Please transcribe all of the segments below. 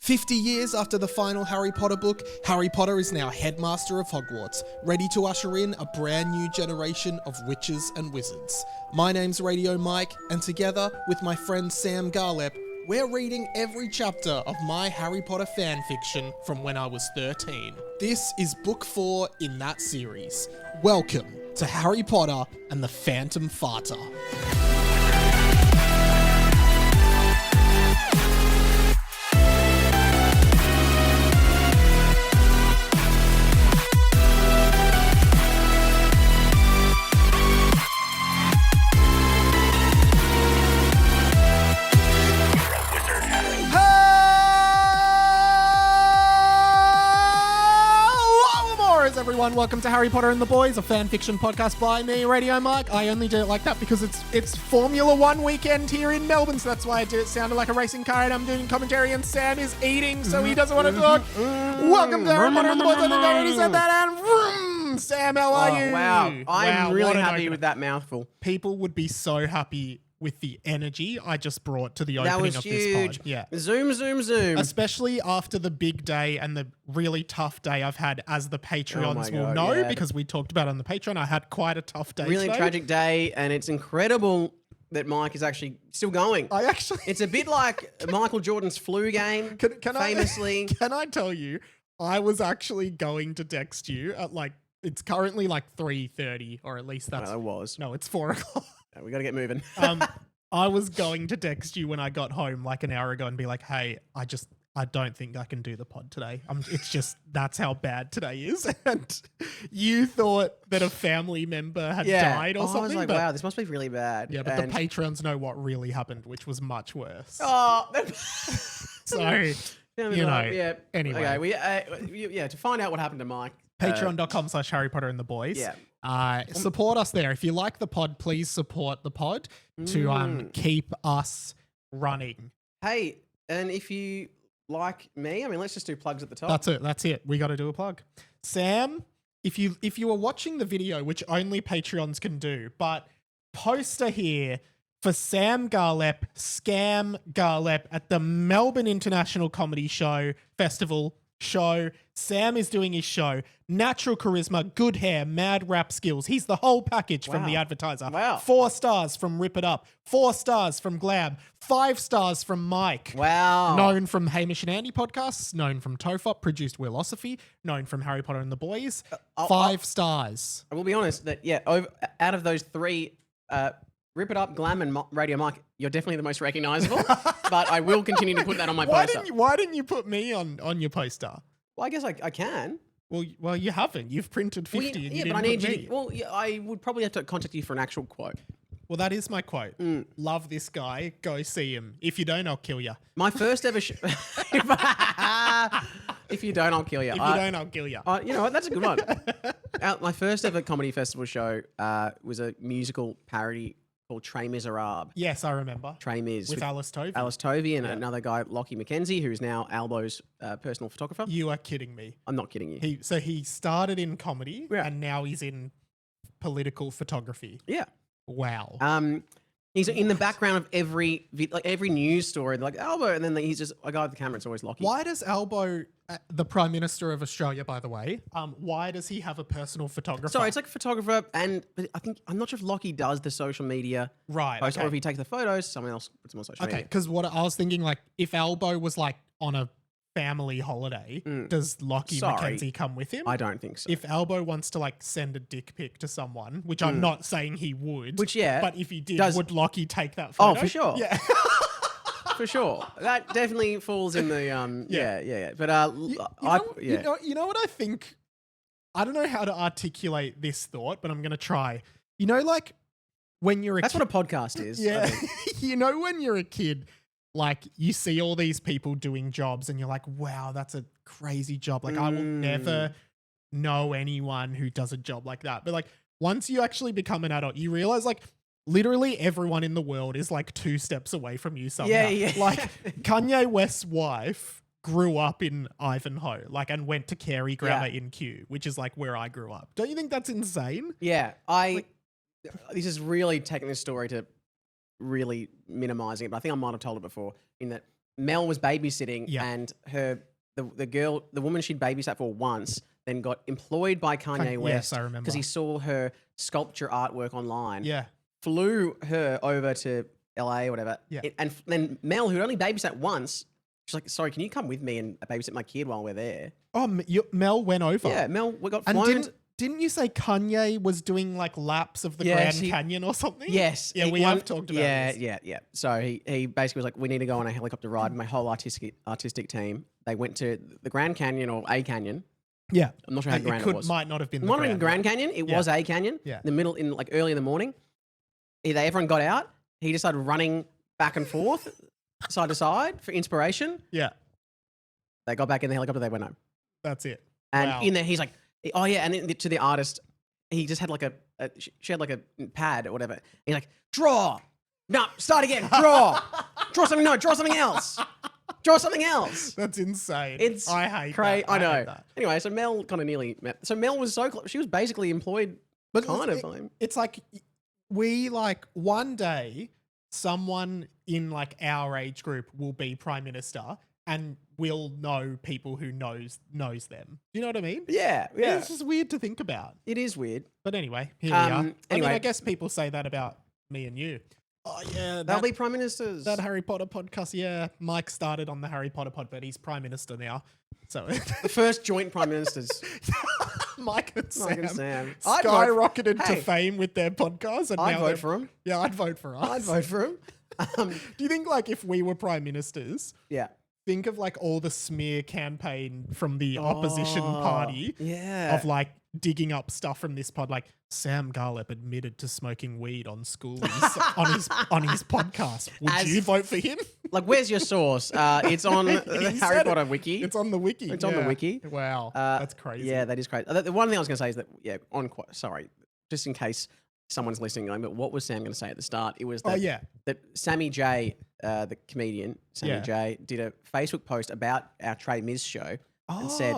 50 years after the final Harry Potter book, Harry Potter is now headmaster of Hogwarts, ready to usher in a brand new generation of witches and wizards. My name's Radio Mike, and together with my friend Sam Garlep, we're reading every chapter of my Harry Potter fanfiction from when I was 13. This is book 4 in that series. Welcome to Harry Potter and the Phantom Farter. Everyone, welcome to Harry Potter and the Boys, a fan fiction podcast by me, Radio Mike. I only do it like that because it's Formula One weekend here in Melbourne, so that's why I do it sounded like a racing car, and I'm doing commentary, and Sam is eating, so he doesn't want to talk. Welcome to Harry Potter and the Boys. I think I already said that, and vroom, Sam, how are you? Wow, I'm really happy with that mouthful. People would be so happy with the energy I just brought to the opening of this pod. Yeah. Zoom, zoom, zoom. Especially after the big day and the really tough day I've had, as the Patreons will know, because we talked about it on the Patreon. I had quite a tough day Really today. tragic day, and it's incredible that Mike is actually still going. It's a bit like Michael Jordan's flu game, famously. Can I tell you, I was actually going to text you at it's currently 3:30, or at least that's... Well, it was. No, it's 4 o'clock. We got to get moving. I was going to text you when I got home an hour ago and be like, hey, I don't think I can do the pod today. It's just, that's how bad today is. And you thought that a family member had died or something. I was like, wow, this must be really bad. Yeah, but the patrons know what really happened, which was much worse. Oh, so, anyway. Okay, to find out what happened to Mike. Patreon.com/Harry Potter and the Boys. Yeah. Support us there. If you like the pod, please support the pod to keep us running. Hey, and if you like me, let's just do plugs at the top. That's it. We got to do a plug. Sam, if you were watching the video, which only Patreons can do, but poster here for Sam Garlep, Scam Garlep at the Melbourne International Comedy Festival. Sam is doing his show. Natural charisma, good hair, mad rap skills. He's the whole package from the advertiser. Wow. 4 stars from Rip It Up. 4 stars from Glam. 5 stars from Mike. Wow. Known from Hamish and Andy podcasts. Known from Tofop. Produced Willosophy. Known from Harry Potter and the Boys. 5 stars. I will be honest that, out of those 3... Rip It Up, Glam, and Radio Mike, you're definitely the most recognisable, but I will continue to put that on my poster. Why didn't you put me on your poster? Well, I guess I can. Well, you haven't. You've printed 50 and you didn't put me. I would probably have to contact you for an actual quote. Well, that is my quote. Love this guy. Go see him. If you don't, I'll kill you. My first ever... If you don't, I'll kill you. If you don't, I'll kill you. You know what? That's a good one. My first ever comedy festival show was a musical parody called Tres Miserables. Yes, I remember. Tres Mis. With Alice Tovey. Alice Tovey and another guy, Lockie McKenzie, who's now Albo's personal photographer. You are kidding me. I'm not kidding you. He started in comedy and now he's in political photography. Yeah. Wow. He's in the background of every news story, like Albo, and then he's just a guy with the camera. It's always Lockie. Why does Albo, the Prime Minister of Australia, by the way, why does he have a personal photographer? Sorry, it's like a photographer, but I'm not sure if Lockie does the social media post, or if he takes the photos, someone else puts them on social media. Okay, because what I was thinking, if Albo was on a family holiday, does Lockie McKenzie come with him? I don't think so. If Albo wants to send a dick pic to someone, which I'm not saying he would, but if he did, would Lockie take that photo? Oh, for sure. Yeah. For sure. That definitely falls in the But you know what I think? I don't know how to articulate this thought, but I'm going to try. When you're That's what a podcast is. Yeah. When you're a kid, you see all these people doing jobs and you're like, wow, that's a crazy job. I will never know anyone who does a job like that. But once you actually become an adult, you realize literally everyone in the world is 2 steps away from you somehow. Yeah. Kanye West's wife grew up in Ivanhoe, and went to Carey Grammar in Kew, which is where I grew up. Don't you think that's insane? Yeah. This is really taking this story to really minimizing it, but I think I might have told it before, in that Mel was babysitting, Yeah. and the woman she'd babysat for once, then got employed by Kanye West Yes, I remember. because he saw her sculpture artwork online. Yeah. Flew her over to LA or whatever. Yeah. And then Mel, who only babysat once, she's like, "Sorry, can you come with me and babysit my kid while we're there?" Oh, Mel went over. Yeah, Mel, we got And flown. didn't you say Kanye was doing like laps of the Grand Canyon or something? Yes. Yeah, we have talked about this. Yeah. So he basically was like, we need to go on a helicopter ride. My whole artistic team, they went to the Grand Canyon or a canyon. Yeah. I'm not sure how grand it was. Might not have been It might have been Grand Canyon. It was a canyon. Yeah. In the middle, in like early in the morning. Everyone got out. He just started running back and forth, side to side for inspiration. Yeah. They got back in the helicopter. They went home. That's it. And Wow. in there, he's like, oh yeah. And then to the artist, he just had like she had like a pad or whatever. He's like, draw. No, start again. Draw. Draw something. No, draw something else. Draw something else. That's insane. I hate crazy. that. I know. hate that. Anyway, so Mel kind of nearly met. So Mel was so close. She was basically employed But kind of by him. it's like we like one day someone in like our age group will be prime minister and we'll know people who knows them. Do you know what I mean? Yeah. It's just weird to think about. It is weird. But anyway, here we are. I mean, anyway. I guess people say that about me and you. Oh yeah, They'll be prime ministers. that Harry Potter podcast. Yeah, Mike started on the Harry Potter pod, but he's prime minister now. So The first joint prime ministers. Mike and Sam, Mike and Sam. I'd vote- skyrocketed to Hey. fame with their podcast. And I'd now vote they're- for him. Yeah, I'd vote for us. I'd vote for him. Do you think like if we were prime ministers, Yeah. think of like all the smear campaign from the opposition party Yeah. of like digging up stuff from this pod, like Sam Garlip admitted to smoking weed on schoolies on his podcast. Would you vote for him? Like, where's your source? It's on the He Harry said Potter it. wiki. It's on the wiki. It's on the wiki. Wow, that's crazy. Yeah, that is crazy. The one thing I was going to say is that, sorry, just in case someone's listening going, but what was Sam going to say at the start? It was that, that Sammy J, the comedian, Sammy J, did a Facebook post about our Trey Miz show and said,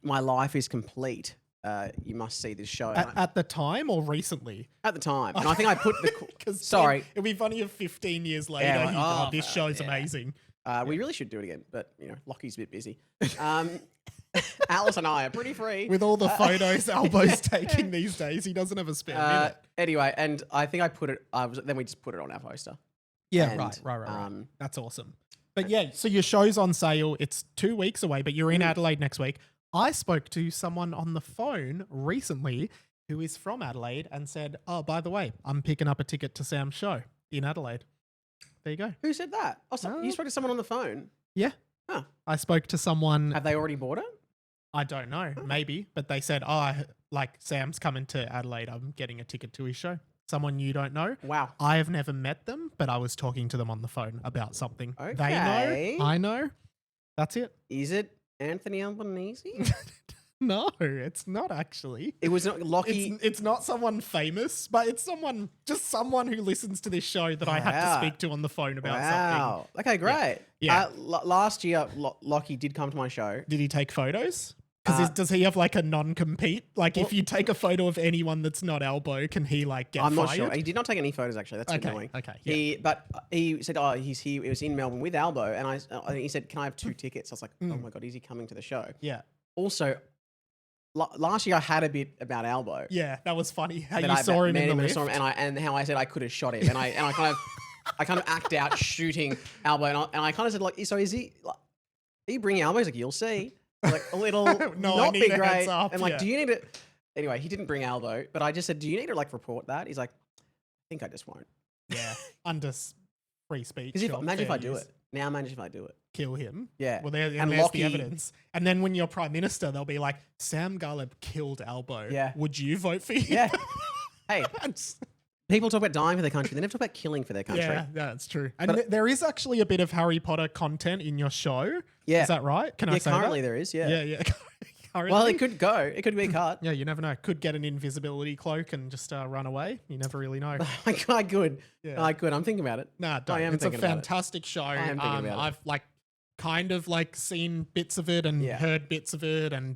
my life is complete. You must see this show. At the time or recently? At the time. And I think I put the... Sorry. It'd be funny if 15 years later, Yeah, like, this show's amazing. We really should do it again, but, Lockie's a bit busy. Alice and I are pretty free. With all the photos Albo's taking these days, he doesn't have a spare minute. Anyway, and I think I put it... then we just put it on our poster. Yeah, And, right. That's awesome. But yeah, so your show's on sale. It's 2 weeks away, but you're in Adelaide next week. I spoke to someone on the phone recently who is from Adelaide and said, oh, by the way, I'm picking up a ticket to Sam's show in Adelaide. There you go. Who said that? Oh, so you spoke to someone on the phone? Yeah. Huh. I spoke to someone. Have they already bought it? I don't know, maybe, but they said, like Sam's coming to Adelaide. I'm getting a ticket to his show. Someone you don't know. Wow. I have never met them, but I was talking to them on the phone about something. Okay. They know. I know. That's it. Is it Anthony Albanese? No, it's not actually. It was not Lockie. It's not someone famous, but it's someone who listens to this show that I had to speak to on the phone about something. Okay, great. Yeah. Last year, Lockie did come to my show. Did he take photos? Because does he have like a non-compete? Like if you take a photo of anyone that's not Albo, can he like get I'm not fired? sure. He did not take any photos actually. That's annoying. Okay. Yeah. But he said, he's here. He was in Melbourne with Albo, and he said, can I have 2 tickets? I was like, oh my god, is he coming to the show? Yeah. Also, last year I had a bit about Albo. Yeah, that was funny. How that you I saw him met in the and lift. saw him, and how I said I could have shot him, and I kind of act out shooting Albo, and I kind of said like, so is he? Like, are you bringing Albo? He's like, you'll see. Like a little, No, I not need be a great. heads up, And like, yeah. do you need to? Anyway, he didn't bring Albo, but I just said, do you need to like report that? He's like, I think I just won't. Yeah, under free speech. Because or imagine if fair I do use. it. Now imagine if I do it. Kill him. Yeah. Well, there's Lockie- the evidence. And then when you're prime minister, they'll be like, Sam Garlip killed Albo. Yeah. Would you vote for him? Yeah. Hey, That's- people talk about dying for their country. They never talk about killing for their country. yeah, that's true. And there is actually a bit of Harry Potter content in your show. Yeah. Is that right? Can I Yeah, say currently that? there is, yeah. Yeah. Currently? Well, it could go. It could be a cut. Yeah, you never know. Could get an invisibility cloak and just run away. You never really know. I could. Yeah. I could. I'm thinking about it. Nah, don't. I am It's a thinking about it. fantastic show. I am thinking about it. I've like kind of like seen bits of it and Yeah. heard bits of it and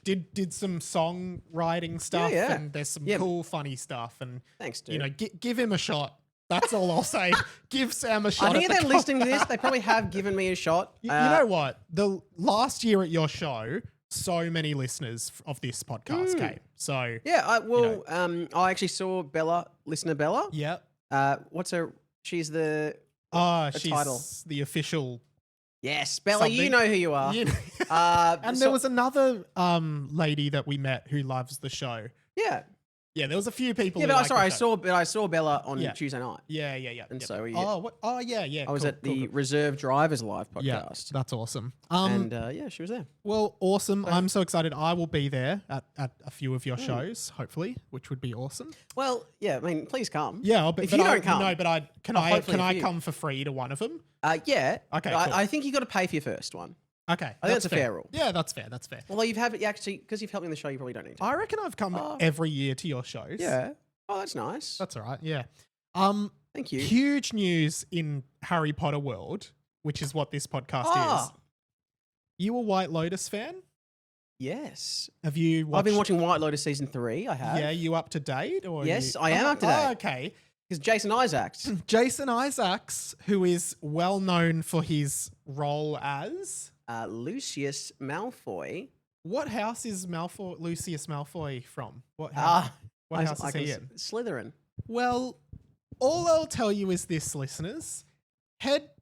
did some songwriting stuff yeah. and there's some Yeah. cool funny stuff and Thanks, dude. you know give him a shot. That's all I'll say. Give Sam a shot. I think at if the they're listening to this, they probably have given me a shot. You know what? The last year at your show, so many listeners of this podcast came. So yeah, I actually saw listener Bella. Yeah. What's her? She's the she's title. the official. Yes, Bella, something. you know who you are. You know. And there was another lady that we met who loves the show. Yeah. Yeah, there was a few people. Yeah, but I saw Bella on Tuesday night. Yeah. And so we. Oh, yeah. I was at the Reserve Drivers Live podcast. Yeah, that's awesome. And she was there. Well, awesome. I'm so excited. I will be there at a few of your shows, hopefully, which would be awesome. Well, yeah. I mean, please come. Yeah, if you don't come, no, but can I come for free to one of them? Yeah. Okay. Cool. I think you got to pay for your first one. Okay, I think that's a fair rule. Yeah, that's fair. Although actually, because you've helped me in the show, you probably don't need to. I reckon I've come every year to your shows. Yeah. Oh, that's nice. That's all right. Yeah. Thank you. Huge news in Harry Potter world, which is what this podcast is. You a White Lotus fan? Yes. Have you watched? I've been watching White Lotus season 3. I have. Yeah, you up to date? Or yes, I am up to date. Oh, okay. Because Jason Isaacs. Jason Isaacs, who is well known for his role as Lucius Malfoy. What house is Lucius Malfoy from? What house? What house is he in? Slytherin. Well, all I'll tell you is this, listeners.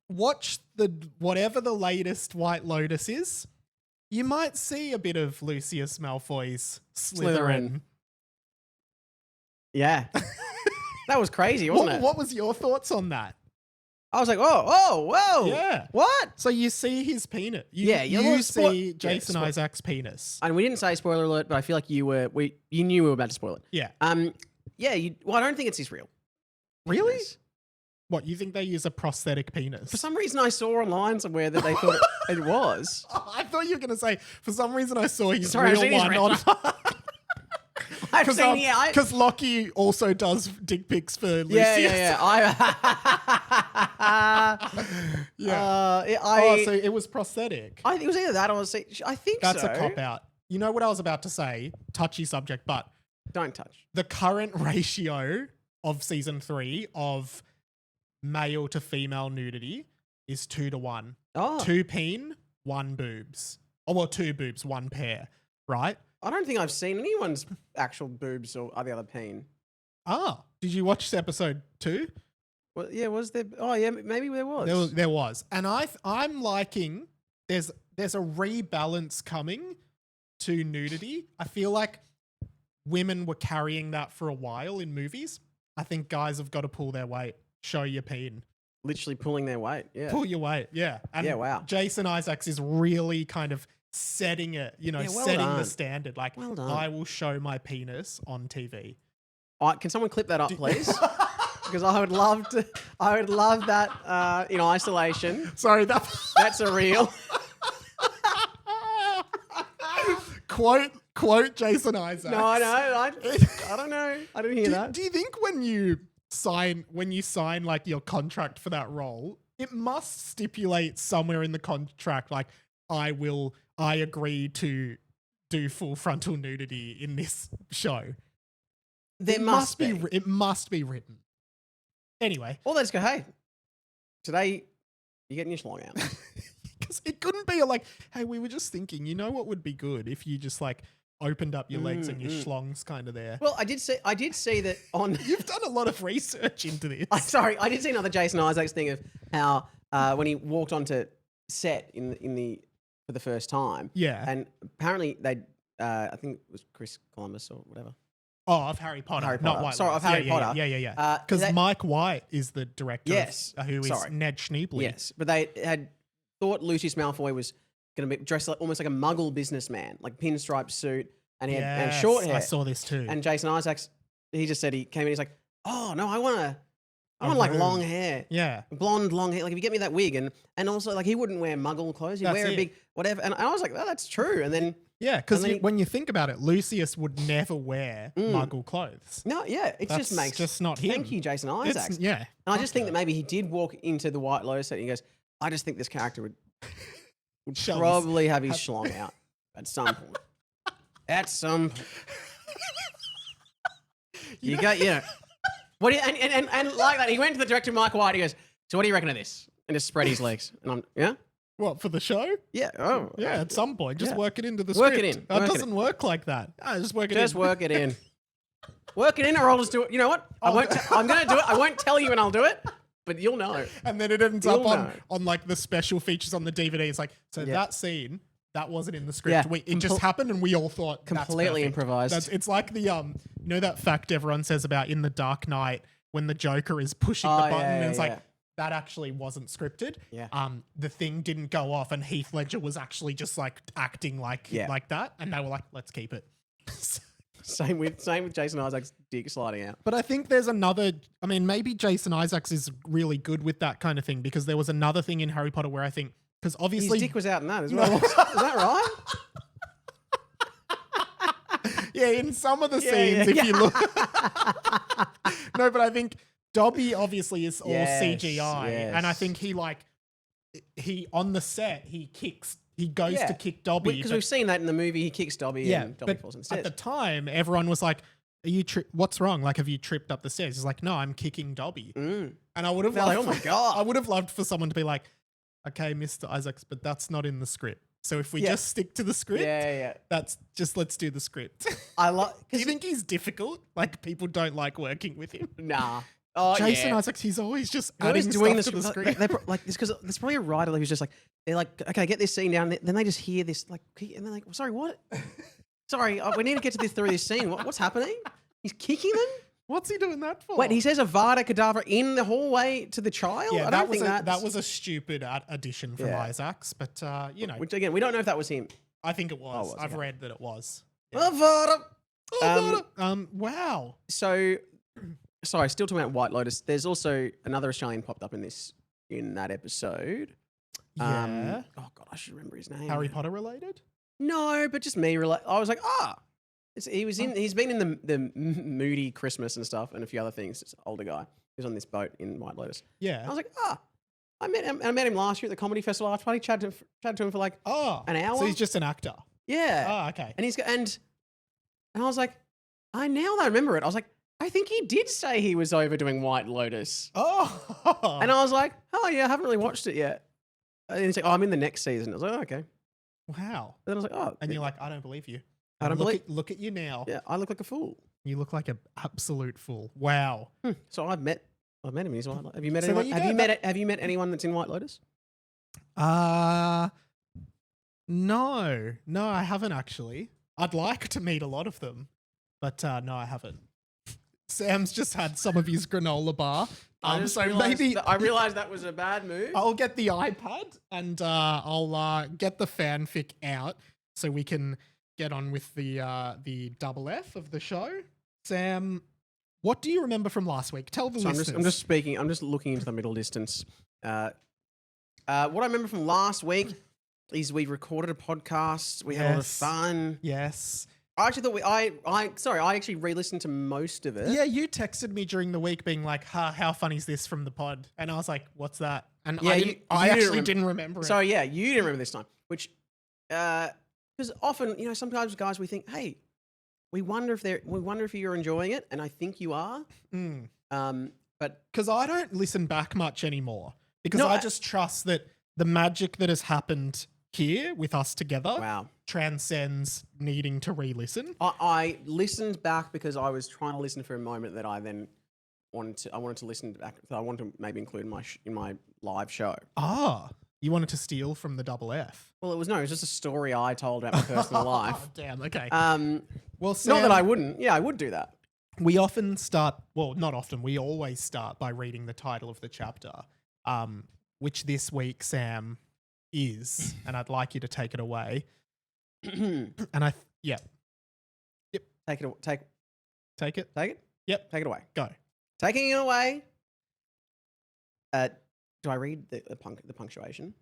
Watch whatever the latest White Lotus is. You might see a bit of Lucius Malfoy's Slytherin. Yeah. That was crazy, wasn't it? What was your thoughts on that? I was like, whoa. Yeah. What? So you see his penis. You see Jason Isaacs' penis. And we didn't say spoiler alert, but I feel like you knew we were about to spoil it. Yeah. Yeah, I don't think it's real. Really? Penis. What, you think they use a prosthetic penis? For some reason I saw online somewhere that they thought it was. Oh, I thought you were going to say, for some reason I saw his real one on... Because Lockie also does dick pics for Lucius. Yeah. So it was prosthetic. I think it was either that or I think that's a cop out. You know what I was about to say? Touchy subject, but don't touch. The current ratio of season 3 of male to female nudity is 2-1. Oh. 2 peen, 1 boobs. Oh, well, 2 boobs, 1 pair, right? I don't think I've seen anyone's actual boobs or the other peen. Ah, did you watch episode 2? Well, yeah, was there? Oh, yeah, maybe there was. There was. And I'm liking, there's a rebalance coming to nudity. I feel like women were carrying that for a while in movies. I think guys have got to pull their weight. Show your peen. Literally pulling their weight, yeah. Pull your weight, yeah. And wow. Jason Isaacs is really kind of setting it, setting the standard. Like, I will show my penis on TV. Can someone clip that up, please? Because I would love that in isolation. Sorry, that's a reel. Quote Jason Isaacs. No, I don't know. I didn't hear that. Do you think when you sign like your contract for that role, it must stipulate somewhere in the contract like I agree to do full frontal nudity in this show? It must be. It must be written. Anyway. Or they just go, hey, today you're getting your schlong out. Because it couldn't be like, hey, we were just thinking, what would be good if you just like opened up your legs and your schlong's kind of there. Well, I did see that on... You've done a lot of research into this. I did see another Jason Isaacs thing of how when he walked onto set for the first time. Yeah. And apparently I think it was Chris Columbus or whatever. Oh, of Harry Potter. Not White. Sorry, of Harry Potter. Yeah. Because Mike White is the director. Yes. Who is Ned Schneebly. Yes, but they had thought Lucius Malfoy was going to be dressed almost like a muggle businessman, like pinstripe suit, and he had short hair. I saw this too. And Jason Isaacs, he just said he came in, he's like, oh, no, I want like long hair. Yeah. Blonde, long hair. Like if you get me that wig. And also like he wouldn't wear muggle clothes. He'd wear a big whatever. And I was like, oh, that's true. And then... Yeah, because when you think about it, Lucius would never wear muggle clothes. No, yeah, That's just not him. Thank you, Jason Isaacs. And I just think that maybe he did walk into the White Lotus set and he goes, I just think this character would probably have his schlong out at some point. At some point. What do you, and like that, he went to the director, Mike White. He goes, "So what do you reckon of this?" And just spread his legs. And I'm, What, for the show? Yeah. Oh. Yeah, at some point. Just work it into the Work script. it in. It doesn't work like that. Just work it in. Just work it in. Work it in, or I'll just do it. You know what? I'm going to do it. I won't tell you when I'll do it, but you'll know. And then it ends up on like the special features on the DVD. It's like, that scene, that wasn't in the script. Yeah. It just happened and we all thought completely that's improvised. It's like the, you know that fact everyone says about in The Dark Knight when the Joker is pushing the button and it's like, that actually wasn't scripted. Yeah. The thing didn't go off and Heath Ledger was actually just like acting like that. And they were like, let's keep it. Same with Jason Isaacs' dick sliding out. But I think there's another, I mean, maybe Jason Isaacs is really good with that kind of thing because there was another thing in Harry Potter where I think, because obviously. His dick was out in that as well. Is that right? Yeah, in some of the scenes, if you look. No, but I think Dobby obviously is all CGI. Yes. And I think he on the set, he goes to kick Dobby. Because we've seen that in the movie, he kicks Dobby and Dobby falls on the stairs. At the time, everyone was like, what's wrong? Like, have you tripped up the stairs? He's like, no, I'm kicking Dobby. And I would have loved, oh my God. I would have loved for someone to be like, okay, Mr. Isaacs, but that's not in the script. So if we just stick to the script, that's just, let's do the script. Do you think he's difficult? Like, people don't like working with him? Nah. Jason Isaacs, he's always just adding stuff to the script. Because there's probably a writer who's just like, they're like, okay, get this scene down. Then they just hear this, like, and they're like, sorry, what? Sorry, we need to get to this through this scene. What's happening? He's kicking them? What's he doing that for? Wait, he says Avada Kedavra in the hallway to the child? Yeah, that was a stupid addition from Isaacs, but you know. Which again, we don't know if that was him. I think it was. I've read that it was. Yeah. Avada. Wow. So, sorry, still talking about White Lotus. There's also another Australian popped up in that episode. Yeah. Oh God, I should remember his name. Harry Potter related? No, but just me. I was like, he's been in the Moody Christmas and stuff and a few other things. It's an older guy. He was on this boat in White Lotus. Yeah. I was like, I met him last year at the comedy festival. I tried to chatted to him for like an hour. So he's just an actor. Yeah. Oh, okay. And and I was like, I remember it. I was like, I think he did say he was overdoing White Lotus. Oh. And I was like, oh yeah, I haven't really watched it yet. And he's like, I'm in the next season. I was like, okay. Wow. And then I was like, oh. And you're like, I don't believe you. I don't believe. Look at you now. Yeah, I look like a fool. You look like an absolute fool. Wow. So I've met him. He's White Lotus. Have you met anyone? Have you met anyone that's in White Lotus? No, I haven't actually. I'd like to meet a lot of them, but no, I haven't. Sam's just had some of his granola bar. I realized that was a bad move. I'll get the iPad and I'll get the fanfic out so we can get on with the double F of the show. Sam, what do you remember from last week? Tell the listeners. I'm just looking into the middle distance. What I remember from last week is we recorded a podcast. We had a lot of fun. Yes. I actually thought I actually re-listened to most of it. Yeah, you texted me during the week being like, how funny is this from the pod? And I was like, what's that? And I actually didn't remember it. So yeah, you didn't remember this time, which, because often, sometimes guys, we think, hey, we wonder if you're enjoying it. And I think you are. But because I don't listen back much anymore because I just trust that the magic that has happened here with us together transcends needing to re-listen. I listened back because I was trying to listen for a moment that I then wanted to listen back. I wanted to maybe include in my live show. You wanted to steal from the double F? Well, it was just a story I told about my personal life. Damn, okay. Well, Sam, not that I wouldn't. Yeah, I would do that. We often start, well, not often, we always start by reading the title of the chapter, which this week, Sam, is, and I'd like you to take it away. And Yep. Take it. Take it. Take it. Yep. Take it away. Go. Taking it away. Do I read the punctuation?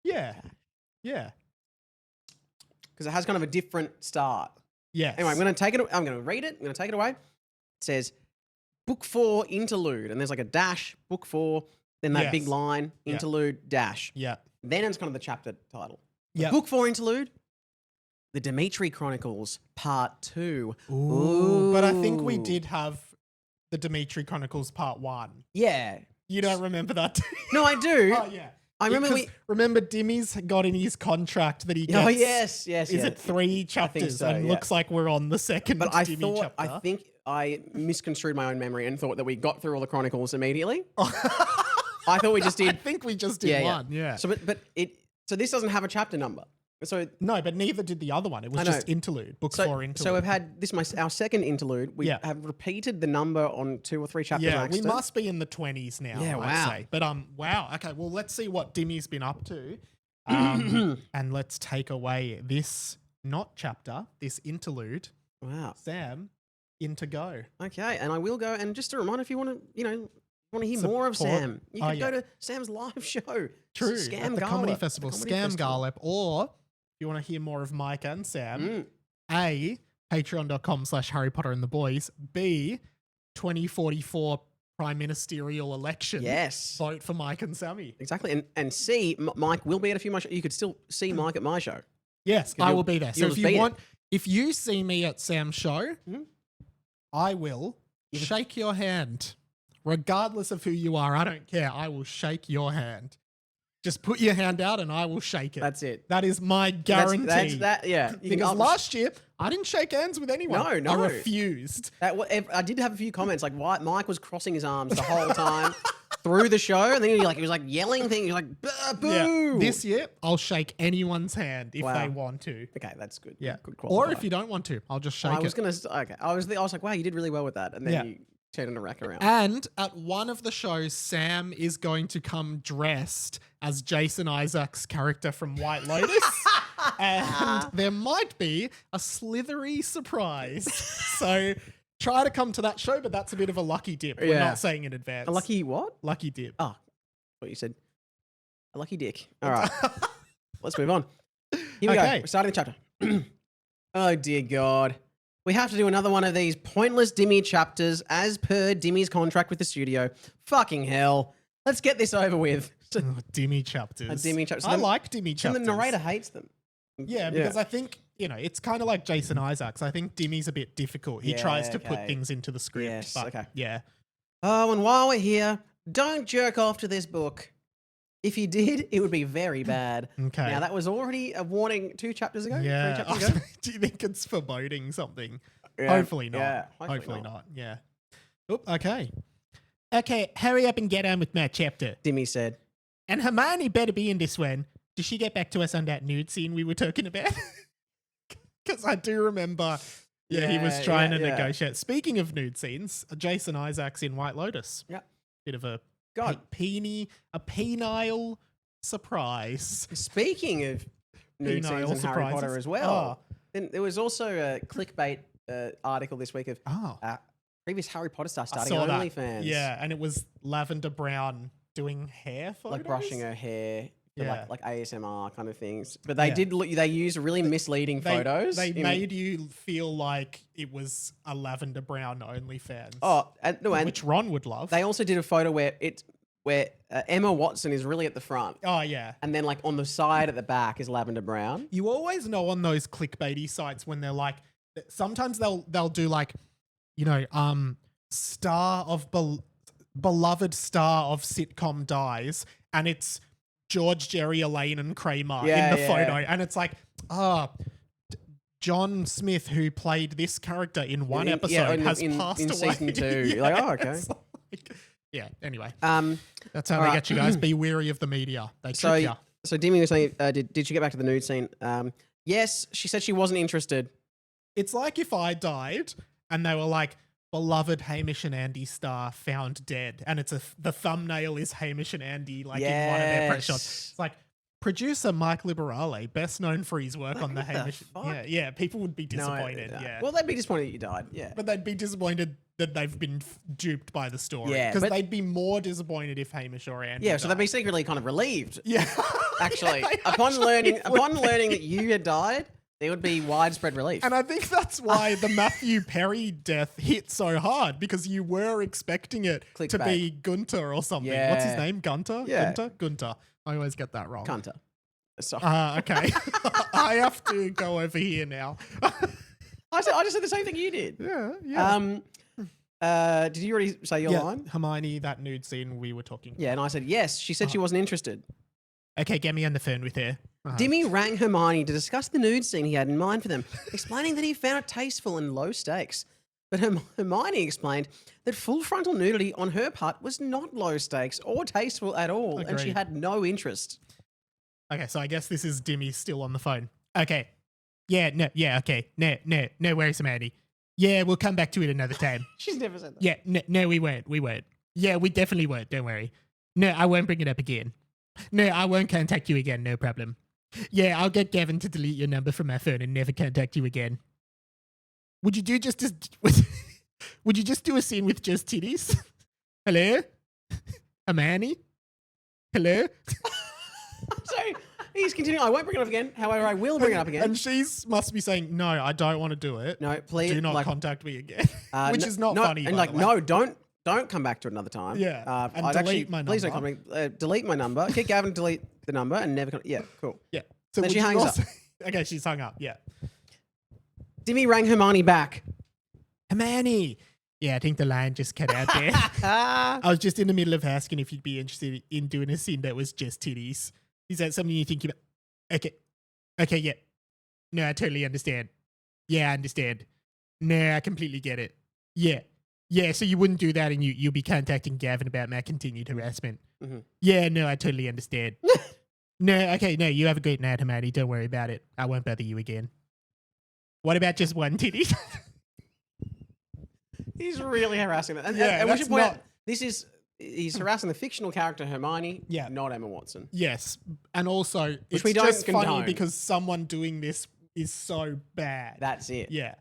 Yeah. Yeah. Because it has kind of a different start. Yes. Anyway, I'm going to read it. I'm going to take it away. It says, Book 4, Interlude. And there's like a dash, Book 4, then that big line, Interlude, dash. Yeah. Then it's kind of the chapter title. Yeah. Book 4, Interlude, The Dimitri Chronicles, Part 2. Ooh. But I think we did have the Dimitri Chronicles Part 1. Yeah. You don't remember that? No, I do. Oh, yeah. I remember remember Dimmy's got in his contract that he gets. Oh, yes. Is it 3 chapters? so, and looks like we're on the second But Dimmy chapter. I think I misconstrued my own memory and thought that we got through all the Chronicles immediately. I thought we just did. I think we just did one. Yeah. So, so this doesn't have a chapter number. So no, but neither did the other one. It was just Interlude, book 4 Interlude. So we've had our second Interlude. We have repeated the number on 2 or 3 chapters. Yeah, we must be in the 20s now. Yeah, I'd say. But wow. Okay, well, let's see what Dimmy's been up to, and let's take away this this Interlude. Wow, Sam, in to go. Okay, and I will go. And just a reminder, if you want to hear more of Sam, you can go to Sam's live show. True, Scam at the Garlip. Comedy Festival, Scam Garlip, or you want to hear more of Mike and Sam, A, patreon.com/Harry Potter and the Boys, B, 2044 Prime Ministerial election. Yes. Vote for Mike and Sammy. Exactly. And C, Mike will be at a few of my shows. You could still see Mike at my show. Yes, I will be there. So if you see me at Sam's show, I will shake your hand. Regardless of who you are, I don't care. I will shake your hand. Just put your hand out and I will shake it. That's it. That is my guarantee. That's that, yeah. Because last year, I didn't shake hands with anyone. No. I refused. I did have a few comments, like why Mike was crossing his arms the whole time through the show, and then he was like yelling things. He was like, boo! Yeah. This year, I'll shake anyone's hand if they want to. Okay, that's good. Yeah. Good or if you don't want to, I'll just shake it. I was like, wow, you did really well with that. And then you turn a rack around. And at one of the shows, Sam is going to come dressed as Jason Isaacs' character from White Lotus. And there might be a slithery surprise. So try to come to that show, but that's a bit of a lucky dip. We're not saying in advance. A lucky what? Lucky dip. Oh, what you said. A lucky dick. All right. Let's move on. Here we go. We're starting the chapter. Oh, dear God. We have to do another one of these pointless Dimmy chapters as per Dimmy's contract with the studio. Fucking hell. Let's get this over with. Dimmy chapters. Dimmy chapters. I like Dimmy chapters. And the narrator hates them. Yeah, because I think, it's kind of like Jason Isaacs. I think Dimmy's a bit difficult. He tries to put things into the script. Yes, but yeah. Oh, and while we're here, don't jerk off to this book. If you did, it would be very bad. Okay. Now, that was already a warning 2 chapters ago. Yeah. 3 chapters ago. Do you think it's foreboding something? Yeah. Hopefully not. Yeah, hopefully not. Yeah. Oop, okay. Okay, hurry up and get on with my chapter. Dimmy said. And Hermione better be in this one. Did she get back to us on that nude scene we were talking about? Because I do remember, he was trying to negotiate. Speaking of nude scenes, Jason Isaacs in White Lotus. Yeah. Bit of a a penile surprise. Speaking of nude scenes and Harry Potter as well, then there was also a clickbait article this week of previous Harry Potter star starting OnlyFans. Yeah, and it was Lavender Brown doing hair photos. Like brushing her hair. Like ASMR kind of things. But they they used really misleading photos. They made you feel like it was a Lavender Brown OnlyFans. Oh, and which Ron would love. They also did a photo where Emma Watson is really at the front. Oh, yeah. And then like on the side at the back is Lavender Brown. You always know on those clickbaity sites when they're like, sometimes they'll do like, star of beloved star of sitcom dies, and it's George, Jerry, Elaine, and Kramer in the photo. And it's like, John Smith, who played this character in one episode, has passed away. Season 2. You're like, oh, okay. Anyway. That's how they get you guys. Be wary of the media. They trick you. So Dimmy was saying, did she get back to the nude scene? Yes, she said she wasn't interested. It's like if I died and they were like, beloved Hamish and Andy star found dead, and the thumbnail is Hamish and Andy in one of their press shots. It's like producer Mike Liberale, best known for his work on the Hamish. Yeah, people would be disappointed. Yeah, well, they'd be disappointed that you died. Yeah, but they'd be disappointed that they've been duped by the story. Yeah, because they'd be more disappointed if Hamish or Andy. Yeah, so they'd be secretly kind of relieved. Yeah, actually, upon learning that you had died, there would be widespread relief. And I think that's why the Matthew Perry death hit so hard, because you were expecting it to be Gunter or something. Yeah. What's his name? Gunter? Yeah. Gunter. I always get that wrong. Gunter. Sorry. Okay. I have to go over here now. I just said the same thing you did. Yeah. Did you already say your Yeah, line? Hermione, that nude scene we were talking Yeah, and I said yes. She said she wasn't interested. Okay, get me on the phone with her. Dimmy rang Hermione to discuss the nude scene he had in mind for them, explaining that he found it tasteful and low stakes. But Hermione explained that full frontal nudity on her part was not low stakes or tasteful at all, and she Agreed. had no interest. Okay, so I guess this is Dimmy still on the phone. Okay. Okay. No worries, Hermione. Yeah, we'll come back to it another time. She's never said that. Yeah, no, we won't. Yeah, we definitely won't. Don't worry. No, I won't bring it up again. No, I won't contact you again. No problem. Yeah, I'll get Gavin to delete your number from my phone and never contact you again. Would you would you just do a scene with just titties? Hello? Hermione? Hello? So he's continuing. I won't bring it up again. However, I will bring it up again. And she must be saying, no, I don't want to do it. No, please. Do not contact me again. Which is not funny. And by the way. no, don't come back to it another time. Yeah. And I'd delete my please don't number. come back. Delete my number. Get Gavin to delete the number and never come. Yeah, cool. Yeah. So Then would she you hangs also- up. Okay, she's hung up. Yeah. Dimmy rang Hermione back. Hermione. Yeah, I think the line just cut out there. I was just in the middle of asking if you'd be interested in doing a scene that was just titties. Is that something you think about? Okay, yeah. No, I totally understand. Yeah, I understand. No, I completely get it. Yeah, so you wouldn't do that and you'll be contacting Gavin about my continued harassment. Mm-hmm. Yeah, no, I totally understand. No, you have a great night, Hermione. Don't worry about it. I won't bother you again. What about just one titty? He's really harassing them. And we should point out, he's harassing the fictional character Hermione, not Emma Watson. Yes, and also it's we don't just funny condone. because someone doing this is so bad. That's it. Yeah.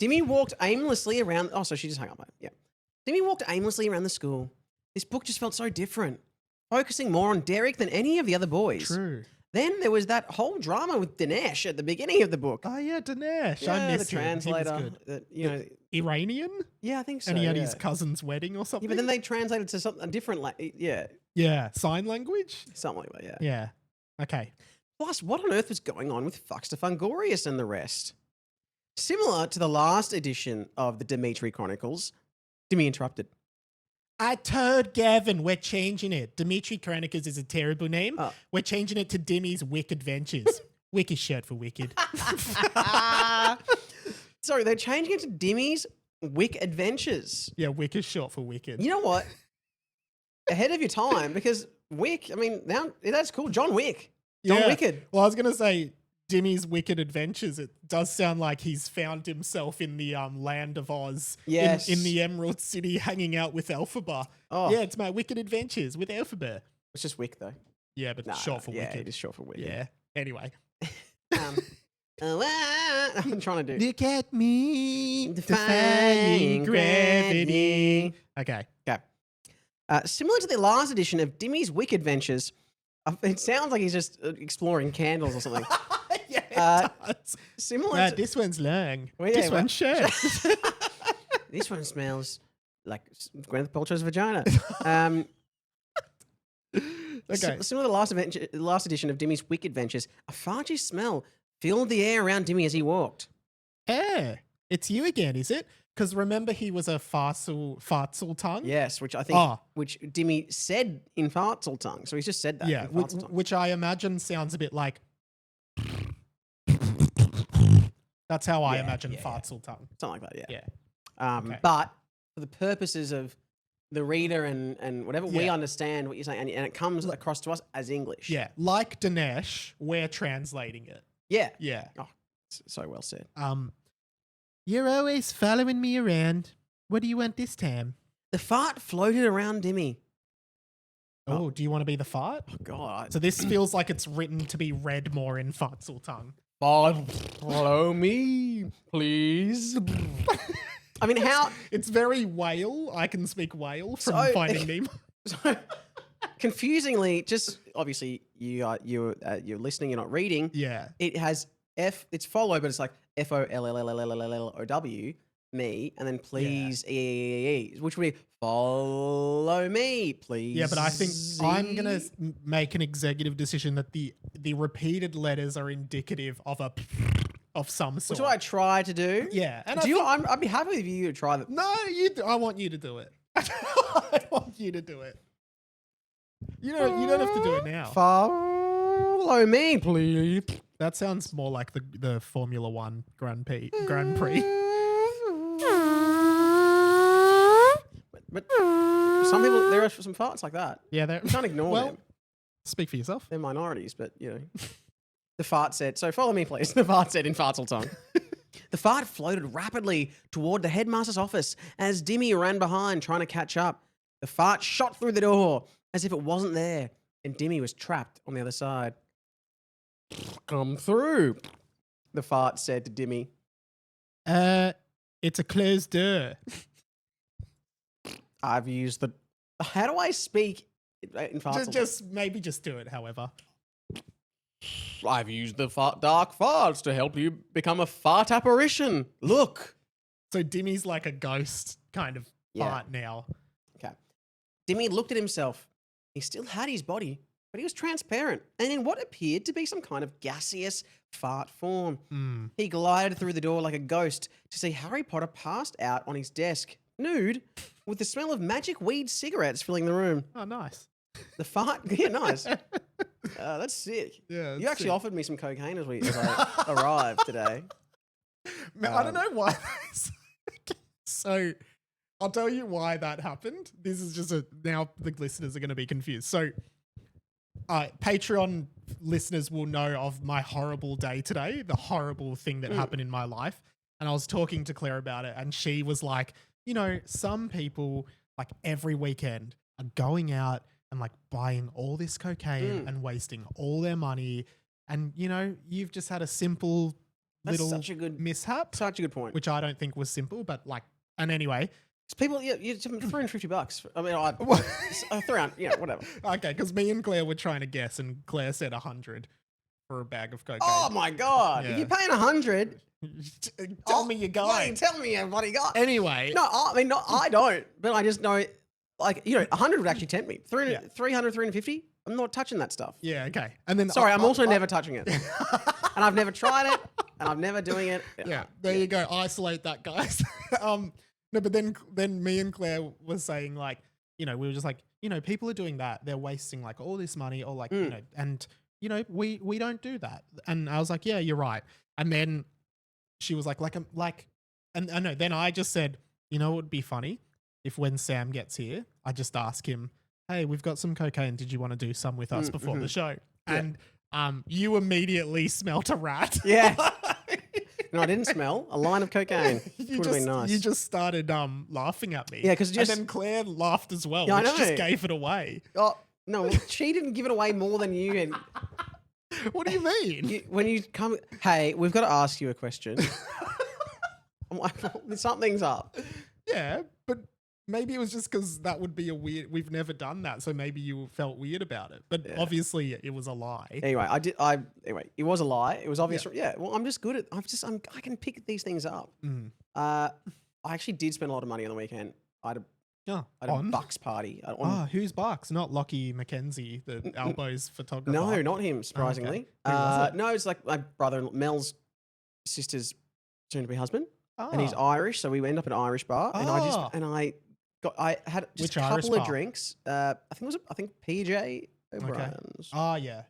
Dimmy walked aimlessly around. Oh, so she just hung up. Yeah. Dimmy walked aimlessly around the school. This book just felt so different, focusing more on Derek than any of the other boys. True. Then there was that whole drama with Dinesh at the beginning of the book. Oh yeah, Dinesh. Yeah, I missed the translator. That, Iranian. Yeah, I think so. And he had yeah. his cousin's wedding or something. Yeah, but then they translated to something a different. Yeah, sign language. Something like that. Yeah. Yeah. Okay. Plus, what on earth was going on with Fuxter Fungorius and the rest? Similar to the last edition of the Dimitri Chronicles, Dimmy interrupted. I told Gavin we're changing it. Dimitri Chronicles is a terrible name. We're changing it to Dimmy's Wick Adventures. Wick is short for wicked. Sorry, they're changing it to Dimmy's Wick Adventures. Yeah, Wick is short for wicked. You know what? Ahead of your time, because Wick, I mean, now that's cool. John Wick. John Wicked. Well, I was going to say Dimmy's Wicked Adventures. It does sound like he's found himself in the land of Oz. Yes. In the Emerald City hanging out with Elphaba. Oh. Yeah, it's my Wicked Adventures with Elphaba. It's just Wick, though. Yeah, but short for wicked. Yeah, it is short for wicked. Yeah. Anyway. I'm trying to do. Look at me, defying gravity. Okay. Similar to the last edition of Dimmy's Wick Adventures, it sounds like he's just exploring candles or something. Yeah, it does. Similar to... This one's long. Well, this one's short. This one smells like Gwyneth Paltrow's vagina. Okay. Similar to the last edition of Dimmy's Wick Adventures, a farty smell filled the air around Dimmy as he walked. It's you again, is it? Because remember he was a fartsel tongue? Yes, which I think, which Dimmy said in fartsel tongue. So he's just said that. Yeah, in fartsel tongue. which I imagine sounds a bit like. That's how I imagine fartsel tongue. Something like that, yeah. Okay. But for the purposes of the reader and whatever, we understand what you're saying, and it comes across to us as English. Yeah, like Dinesh, we're translating it. Yeah. Yeah. Oh, so well said. You're always following me around. What do you want this time? The fart floated around Dimmy. Oh, do you want to be the fart? Oh, God. So this feels like it's written to be read more in fartsel tongue. Follow me, please. I mean, how... It's very whale. I can speak whale from Finding Nemo. So, confusingly, just obviously you're listening, you're not reading. Yeah. It has it's follow, but it's like FOLLLLLOW, me, and then please E, which would be follow me, please. Yeah, but I think I'm gonna make an executive decision that the repeated letters are indicative of a of some sort. Which is what I try to do. Yeah. And I'd be happy with you to try that. No, I want you to do it. I want you to do it. You don't have to do it now. Follow me, please. That sounds more like the Formula One Grand Prix. But some people, there are some farts like that. Yeah, you can't ignore them. Speak for yourself. They're minorities, but the fart said. So follow me, please. The fart said in fartsal tongue. The fart floated rapidly toward the headmaster's office as Dimmy ran behind, trying to catch up. The fart shot through the door as if it wasn't there, and Dimmy was trapped on the other side. Come through, the fart said to Dimmy. It's a closed door. I've used the. How do I speak in farts? Just do it. However, I've used the dark farts to help you become a fart apparition. Look. So Dimmy's like a ghost kind of fart now. Okay. Dimmy looked at himself. He still had his body, but he was transparent and in what appeared to be some kind of gaseous fart form. He glided through the door like a ghost to see Harry Potter passed out on his desk, nude, with the smell of magic weed cigarettes filling the room. Oh, nice. The fart, yeah, nice. That's sick. Yeah, you actually offered me some cocaine as I arrived today. Man, I don't know why. So I'll tell you why that happened. This is just now the listeners are going to be confused. So Patreon listeners will know of my horrible day today, the horrible thing that happened in my life. And I was talking to Claire about it, and she was like, some people like every weekend are going out and like buying all this cocaine and wasting all their money. And, you've just had a simple little mishap. Such a good point. Which I don't think was simple, but and anyway. People, $350. I mean, I threw out, whatever. Okay, because me and Claire were trying to guess, and Claire said 100 for a bag of cocaine. Oh my God. Yeah. If you're paying 100, tell me you're going. Tell me what you got. Anyway. No, I don't, but I just know, 100 would actually tempt me. 300, 350, I'm not touching that stuff. Yeah, okay. And then sorry, I'm also never touching it. And I've never tried it, and I'm never doing it. Yeah, there you go. Isolate that, guys. No, but then me and Claire was saying we were just people are doing that. They're wasting all this money or and we don't do that. And I was like, yeah, you're right. And then she was and I know, then I just said, it would be funny if when Sam gets here, I just ask him, hey, we've got some cocaine. Did you want to do some with us before the show? Yeah. And you immediately smelt a rat. Yeah. No, I didn't smell a line of cocaine. Would have been nice. You just started laughing at me. Yeah, and then Claire laughed as well, yeah, which just gave it away. Oh no, she didn't give it away more than you. And what do you mean? When you come, hey, we've got to ask you a question. I'm like, something's up. Yeah, but maybe it was just because that would be we've never done that, so maybe you felt weird about it. But obviously it was a lie. Anyway, it was a lie. It was obvious. Yeah. Well, I'm just good at, I can pick these things up. I actually did spend a lot of money on the weekend. I had a Bucks party. Who's Bucks? Not Lockie McKenzie, the Albo's photographer. No, not him, surprisingly. Okay. No, it's like my brother, Mel's sister's soon-to-be husband. And he's Irish, so we end up at an Irish bar. And I had just a couple of drinks. I think PJ O'Brien's. Okay. Oh yeah.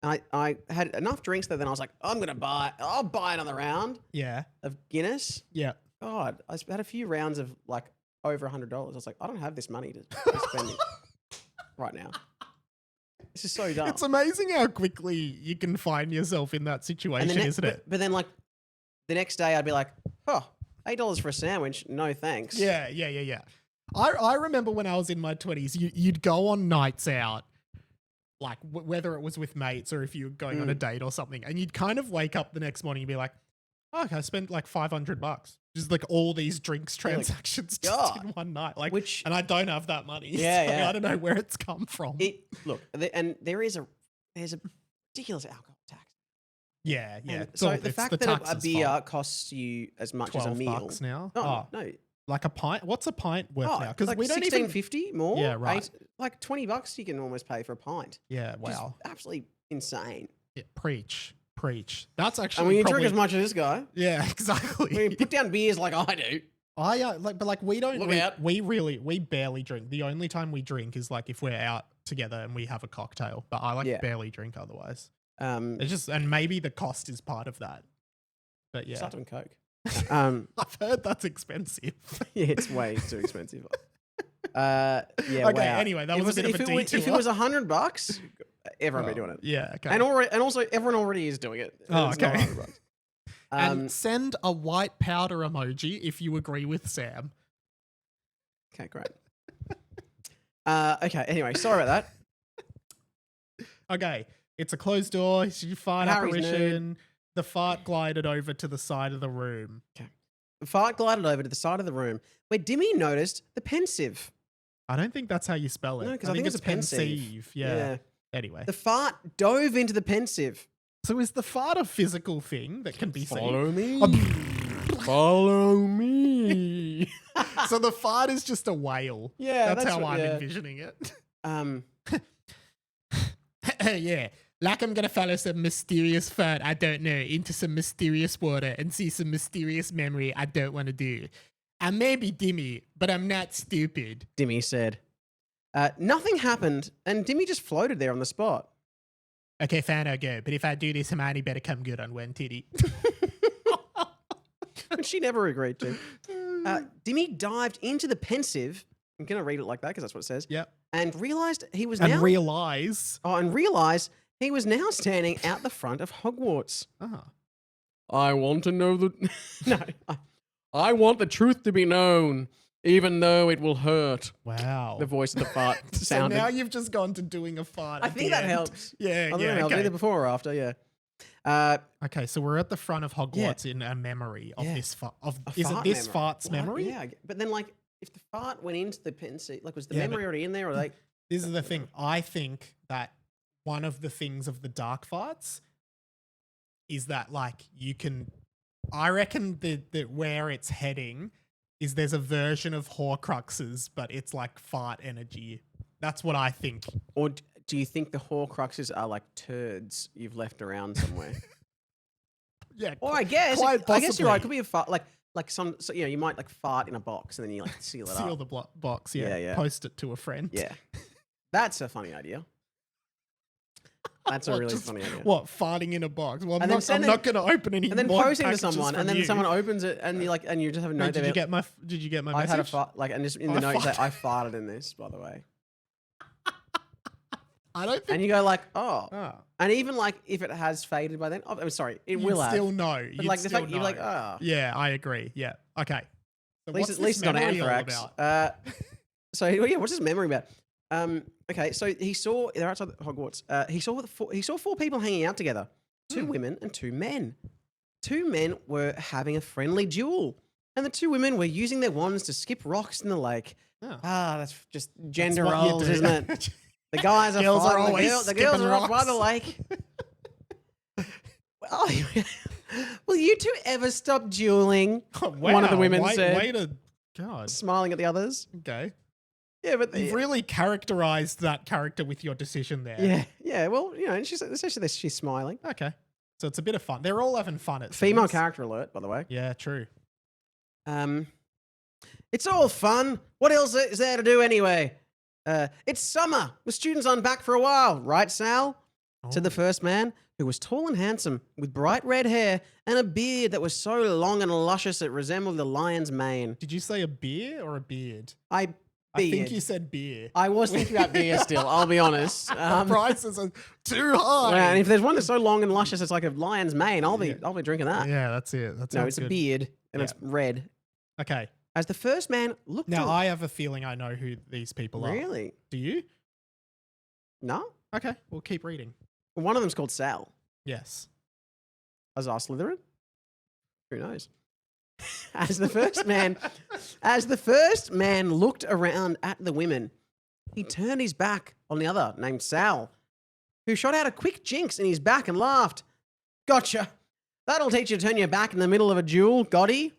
And I had enough drinks that then I was like, I'll buy another round. Yeah. Of Guinness. Yeah. God, I had a few rounds of over $100. I was like, I don't have this money to be spending right now. This is so dumb. It's amazing how quickly you can find yourself in that situation, isn't it? But then the next day I'd be like, $8 for a sandwich. No thanks. Yeah. I remember when I was in my 20s, you'd go on nights out, whether it was with mates or if you were going on a date or something, and you'd kind of wake up the next morning and be like, oh, okay, I spent $500. Just all these drinks transactions just in one night. And I don't have that money. Yeah, so I don't know where it's come from. There's a ridiculous alcohol tax. Yeah. So the fact that a beer costs you as much as a meal $12 now. No. Like a pint? What's a pint worth now? Because we don't even $16.50 more. Yeah, right. $20 you can almost pay for a pint. Yeah, wow. Just absolutely insane. Yeah, preach. Preach. That's actually. And when you probably, drink as much as this guy, yeah, exactly. when you put down beers like I do. We don't. Look out. We barely drink. The only time we drink is like if we're out together and we have a cocktail. But I barely drink otherwise. It's just, and maybe the cost is part of that. But yeah, Start doing coke. I've heard that's expensive. Yeah, it's way too expensive. Yeah. Okay. Wow. Anyway, that was a bit of a detour. If it was $100, everyone would be doing it. Yeah. Okay. And also everyone already is doing it. Oh, It's not okay. $100. And send a white powder emoji if you agree with Sam. Okay, great. Okay. Anyway, sorry about that. Okay. It's a closed door. You fart Harry's apparition. The fart glided over to the side of the room. Okay. The fart glided over to the side of the room where Dimmy noticed the pensive. I don't think that's how you spell it. No, because I think it's pensive. Yeah. Anyway. The fart dove into the pensive. So is the fart a physical thing that can be seen? Follow me. Follow me. So the fart is just a whale. Yeah, That's how what- I'm yeah. envisioning it. Yeah. Like I'm going to follow some mysterious fart I don't know into some mysterious water and see some mysterious memory I don't want to do. I may be Dimmy, but I'm not stupid. Dimmy said. Nothing happened, and Dimmy just floated there on the spot. Okay, fine, I'll go. But if I do this, Hermione better come good on one titty. Which she never agreed to. Dimmy dived into the pensive. I'm going to read it like that because that's what it says. Yep. And realized he was And now... realize. and realized he was now standing out the front of Hogwarts. I want to know the... No. I want the truth to be known, even though it will hurt. Wow. The voice of the fart So sounded. now you've just gone to doing a fart. I at think the that end. helps. Yeah, I don't know, okay. either before or after, yeah. Okay, so we're at the front of Hogwarts in a memory of this fart. Is it this fart's memory? Yeah, but then like if the fart went into the pensive, like was the Yeah, memory already in there, or like? This is the thing. I think that one of the things of the dark farts is that like you can. I reckon that where it's heading is there's a version of Horcruxes, but it's like fart energy. That's what I think. Or do you think the Horcruxes are like turds you've left around somewhere? Yeah. Or I guess quite you're right. It possibly. could be a fart, like some. So, you might like fart in a box and then you like seal it Seal up. the box. Yeah, Yeah. Post it to a friend. Yeah, that's a funny idea. That's a What, really just- funny idea. What, farting in a box? Well, I'm And then not, send I'm it- not going to open any And then more post it to packages someone, from and then you. someone opens it, and you just have a note. Wait, did there. you get my I message? had a fart, and just in the I note, you say, farted. I farted in this, by the way. I don't think. And you go like, oh. Oh. And even like if it has faded by then, I'm sorry, it You'd will have. still know. But You'd like the still fact you're like, know. ah. Yeah, I agree. Yeah. Okay. So At least what's it's this not memory all anthrax. about? So yeah, what's his memory about? Okay, so they're outside Hogwarts. He saw four people hanging out together, two women and two men. Two men were having a friendly duel, and the two women were using their wands to skip rocks in the lake. Oh. That's just gender That's what you roles, do. isn't it? The guys are Girls are fighting, always the girls skipping are off by rocks. the lake. Well, will you two ever stop dueling? One of the women said, Way to God. smiling at the others. Okay. Yeah, but You've really characterized that character with your decision there. yeah. Well, and she's smiling. Okay. So it's a bit of fun. They're all having fun at Female things. character alert, by the way. Yeah, true. It's all fun. What else is there to do anyway? It's summer. The students aren't back for a while, right, Sal? Said the first man, who was tall and handsome, with bright red hair and a beard that was so long and luscious it resembled the lion's mane. Did you say a beer or a beard? I think you said beer. I was thinking about beer still, I'll be honest. The prices are too high. Yeah, and if there's one that's so long and luscious, it's like a lion's mane. I'll be drinking that. Yeah, that's it. That's No, it's a beard and it's red. Okay. As the first man looked. Now I have a feeling I know who these people are. Really? Do you? No. Okay, we'll keep reading. One of them's called Sal. Yes. As our Slytherin? Who knows? As the first man looked around at the women, he turned his back on the other, named Sal, who shot out a quick jinx in his back and laughed. Gotcha. That'll teach you to turn your back in the middle of a duel, Gotti.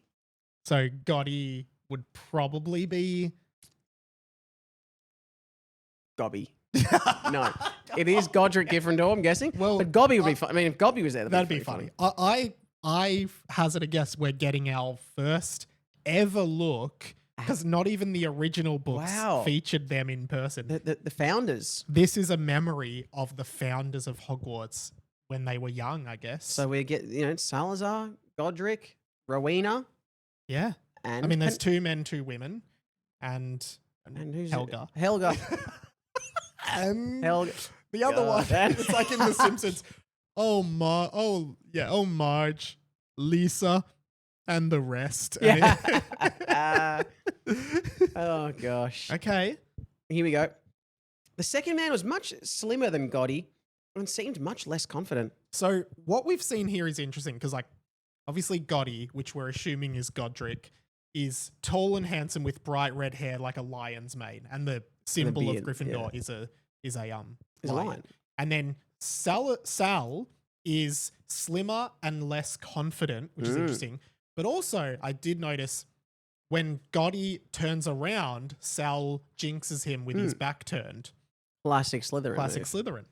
So Gotti would probably be Gobby. No. It is Godric Gryffindor, I'm guessing. Well, but Gobby would be fun. I mean, if Gobby was there, that'd be funny. I hazard a guess we're getting our first ever look, because not even the original books featured them in person. The founders. This is a memory of the founders of Hogwarts when they were young, I guess. So we get, Salazar, Godric, Rowena. Yeah. And I mean, there's 2 men, 2 women, and who's Helga. Helga. And Helga. the other one, it's like in The Simpsons. Marge, Lisa, and the rest. Yeah. Oh, gosh. Okay. Here we go. The second man was much slimmer than Gotti and seemed much less confident. So what we've seen here is interesting because, like, obviously Gotti, which we're assuming is Godric, is tall and handsome with bright red hair like a lion's mane, and the symbol of Gryffindor is a lion. And then Sal is slimmer and less confident, which is interesting. But also, I did notice when Gotti turns around, Sal jinxes him with his back turned. Classic Slytherin. Slytherin.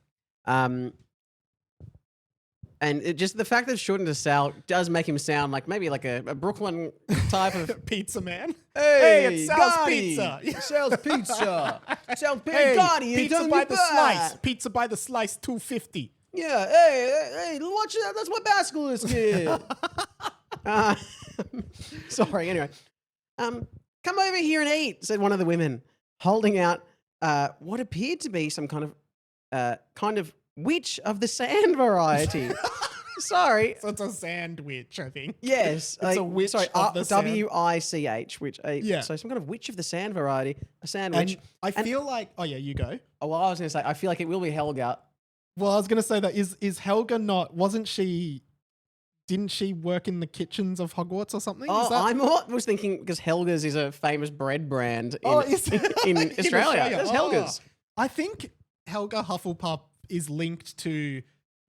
And just the fact that it's shortened to Sal does make him sound like maybe like a Brooklyn type of pizza man. Hey, it's Sal's pizza. Sal's pizza. Sal's pizza. Hey, Gotti, pizza by the slice. Pizza by the slice, $2.50. Yeah. Hey, watch that. That's what Basilisk is. Sorry. Anyway, come over here and eat," said one of the women, holding out what appeared to be some kind of witch of the sand variety. Sorry. So it's a sandwich, I think. Yes. It's a witch of the sand. W-I-C-H, which, so some kind of witch of the sand variety, a sandwich. And I feel like, you go. Oh, well, I was going to say, I feel like it will be Helga. Well, I was going to say that is Helga didn't she work in the kitchens of Hogwarts or something? Oh, I was thinking because Helga's is a famous bread brand in Australia. There's Helga's. I think Helga Hufflepuff is linked to,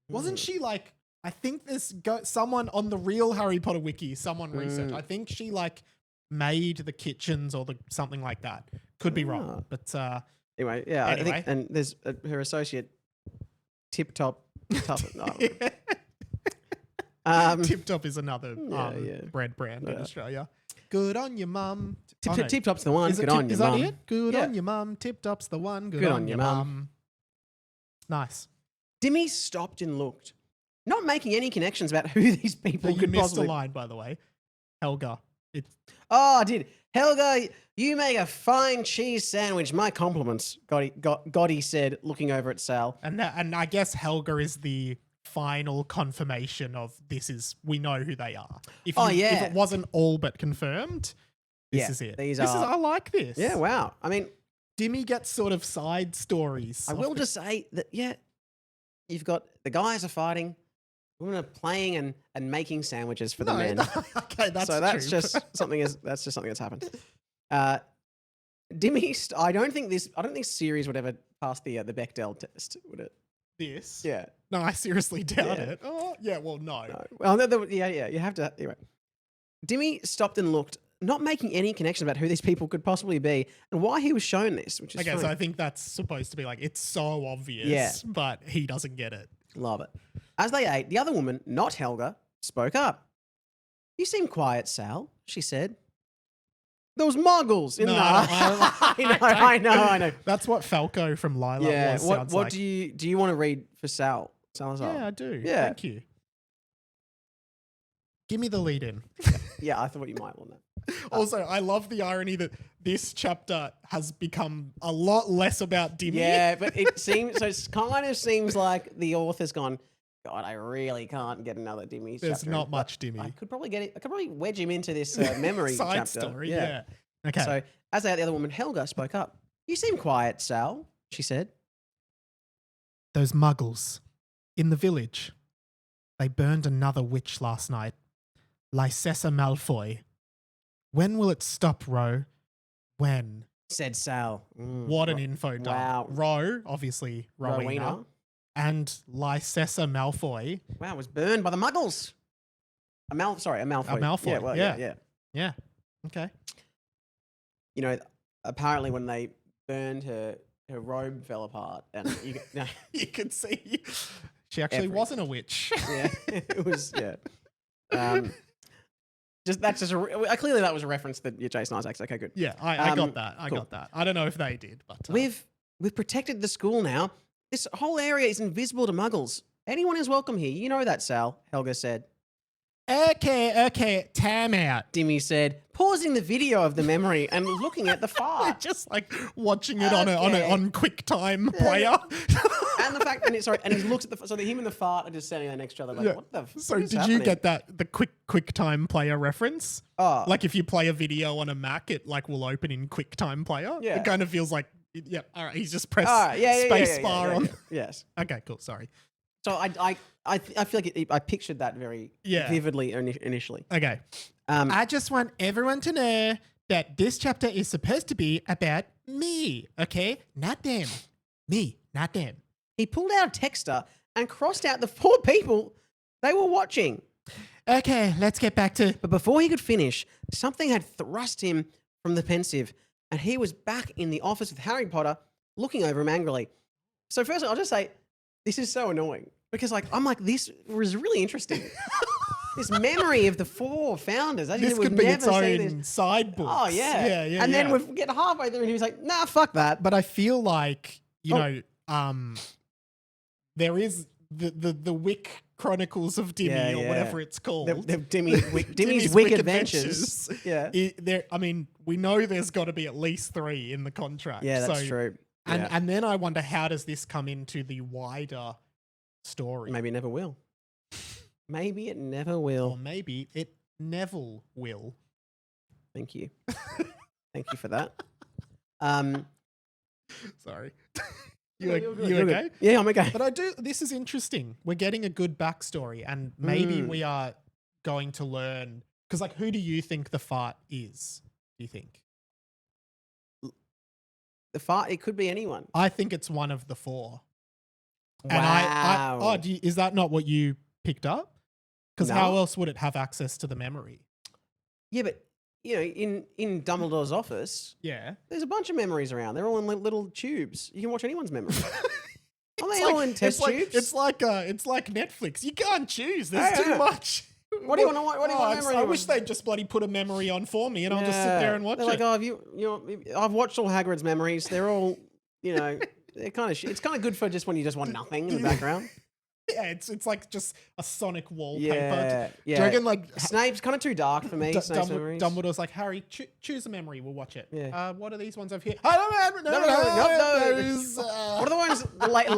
wasn't she like, I think there's someone on the real Harry Potter wiki, someone researched. I think she like made the kitchens or something like that. Could be wrong, but anyway, yeah. I think, and there's her associate, Tip Top. Tip Top is another bread brand in Australia. Good on your mum. Tip Top's the one. Good on your mum. Is that it? Good on your mum. Tip Top's the one. Good on your mum. Nice. Dimmy stopped and looked, not making any connections about who these people could possibly... You missed a line, by the way. Helga. I did. Helga, you make a fine cheese sandwich. My compliments, Gotti said, looking over at Sal. And I guess Helga is the final confirmation of we know who they are. If it wasn't all but confirmed, this is it. I like this. Yeah, wow. I mean... Dimmy gets sort of side stories. I will just say that, you've got the guys are fighting, women are playing and making sandwiches for the men. Okay, that's true. Just something that's happened. Dimmy, I don't think series would ever pass the Bechdel test, would it? This? Yeah. No, I seriously doubt it. Oh, yeah, well, no. Well, you have to. Anyway. Dimmy stopped and looked, not making any connection about who these people could possibly be and why he was shown this, which is so I think that's supposed to be like, it's so obvious, but he doesn't get it. Love it. As they ate, the other woman, not Helga, spoke up. "You seem quiet, Sal," she said. "Those muggles in I know. That's what Falco from Lila was. What like. do you want to read for Salazar? Yeah, I do. Yeah. Thank you. Give me the lead in. Yeah, I thought you might want that. Also, I love the irony that this chapter has become a lot less about Dimmy. Yeah, but it kind of seems like the author's gone, God, I really can't get another Dimmy chapter. There's not much Dimmy. I could probably wedge him into this memory side chapter. Story, yeah. Okay. So, as the other woman, Helga, spoke up. "You seem quiet, Sal," she said. "Those muggles in the village. They burned another witch last night. Lysessa Malfoy. When will it stop, Ro? When?" Said Sal. What an info dump. Wow. Ro, obviously Rowena. And Lysessa Malfoy. Wow, was burned by the muggles. A Malfoy. A Malfoy. Yeah. Okay. Apparently when they burned her her robe fell apart, and no, You could see she actually wasn't a witch. yeah, it was clearly that was a reference that Jason Isaacs. Okay, good. Yeah, I got that. I got that. I don't know if they did, but we've protected the school now. This whole area is invisible to Muggles. Anyone is welcome here. You know that, Sal. Helga said. Okay, time out. Dimmy said, pausing the video of the memory and looking at the fart. Just like watching it on QuickTime player. And the fact, and he looks at so him and the fart are just standing there next to each other. Like, what the? So did you get the QuickTime player reference? Oh, like if you play a video on a Mac, it like will open in QuickTime player. Yeah, it kind of feels like all right. He's just pressed space bar on. Yes. Okay, cool. Sorry. So I feel like I pictured that very vividly initially. Okay. I just want everyone to know that this chapter is supposed to be about me, okay? Not them. Me, not them. He pulled out a texter and crossed out the 4 people they were watching. Okay, let's get back to... But before he could finish, something had thrust him from the pensive, and he was back in the office with Harry Potter, looking over him angrily. So first, I'll just say, this is so annoying because I'm like, this was really interesting. This memory of the 4 founders. This could be its own side book. Oh, yeah. And then we get halfway through and he was like, nah, fuck that. But I feel like, you know, there is the Wick Chronicles of Dimmy or whatever it's called. Dimmy's Wick Adventures. Yeah. I mean, we know there's got to be at least 3 in the contract. Yeah, that's true. And then I wonder, how does this come into the wider story? Maybe it never will. Maybe it never will. Or maybe it Neville will. Thank you. Thank you for that. Sorry. You okay? Good. Yeah, I'm okay. But this is interesting. We're getting a good backstory, and maybe we are going to learn, because like, who do you think the fart is? Do you think? The fart, it could be anyone. I think it's one of the 4. Wow. And is that not what you picked up? Because how else would it have access to the memory? Yeah, but you know, in Dumbledore's office, there's a bunch of memories around. They're all in little tubes. You can watch anyone's memory. Are they all in test tubes? It's like Netflix. You can't choose. There's too much. What do you want to watch? What do you want memory? I wish they'd just bloody put a memory on for me, and I'll just sit there and watch it. They're like, I've watched all Hagrid's memories. They're all, they're kind of. It's kind of good for just when you just want nothing in the background. Yeah, it's like just a Sonic wallpaper. Yeah. Do you reckon like Snape's kind of too dark for me? Dumbledore's like, Harry, choose a memory. We'll watch it. Yeah. What are these ones over here? No. What are the ones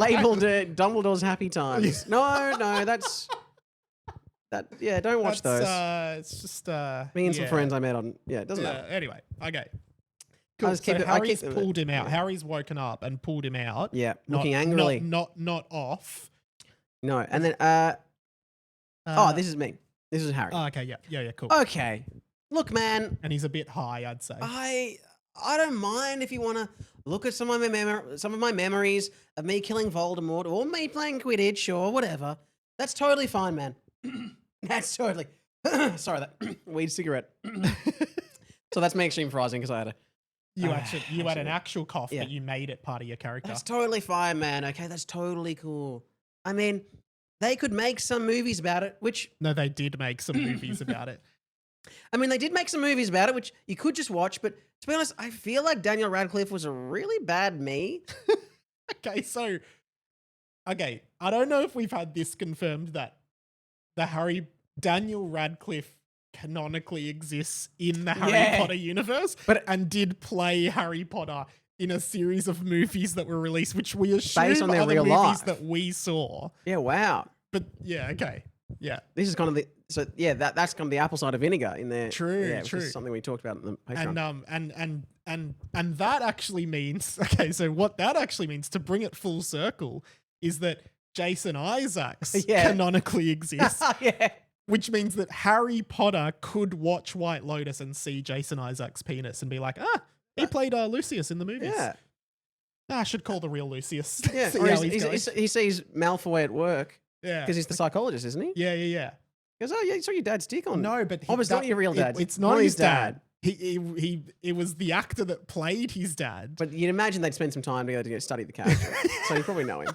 labeled Dumbledore's Happy Times? No, that's. Yeah, don't watch those. It's just me and some friends I met on. Yeah, it doesn't matter. Anyway, okay. Cool. Harry's pulled him out. Harry's woken up and pulled him out. Yeah, looking angrily. Not off. No, and then this is me. This is Harry. Oh, okay, yeah, cool. Okay, look, man. And he's a bit high, I'd say. I don't mind if you want to look at some of my memories of me killing Voldemort or me playing Quidditch or whatever. That's totally fine, man. That's totally. Sorry, that weed cigarette. So that's me actually improvising because I had a. You had an actual cough, but you made it part of your character. That's totally fine, man. Okay, that's totally cool. I mean, they could make some movies about it, which... No, they did make some movies about it. I mean, they did make some movies about it, which you could just watch, but to be honest, I feel like Daniel Radcliffe was a really bad me. Okay, I don't know if we've had this confirmed that Daniel Radcliffe canonically exists in the Harry Potter universe, and did play Harry Potter in a series of movies that were released, which we assume based on their are the real movies life that we saw. Yeah, wow. But okay. Yeah. This is kind of that's kind of the apple cider vinegar in there. True. Which is something we talked about in the Patreon. And that actually means, so what that actually means, to bring it full circle, is that Jason Isaacs canonically exists. Which means that Harry Potter could watch White Lotus and see Jason Isaacs' penis and be like, he played Lucius in the movies. Yeah. I should call the real Lucius. Yeah. He sees Malfoy at work. Yeah. Because he's the psychologist, isn't he? Yeah. He goes, oh, yeah, you saw your dad's dick on. No, but it's not your real dad. It's not his dad. it was the actor that played his dad. But you'd imagine they'd spend some time together to study the character. So you probably know him.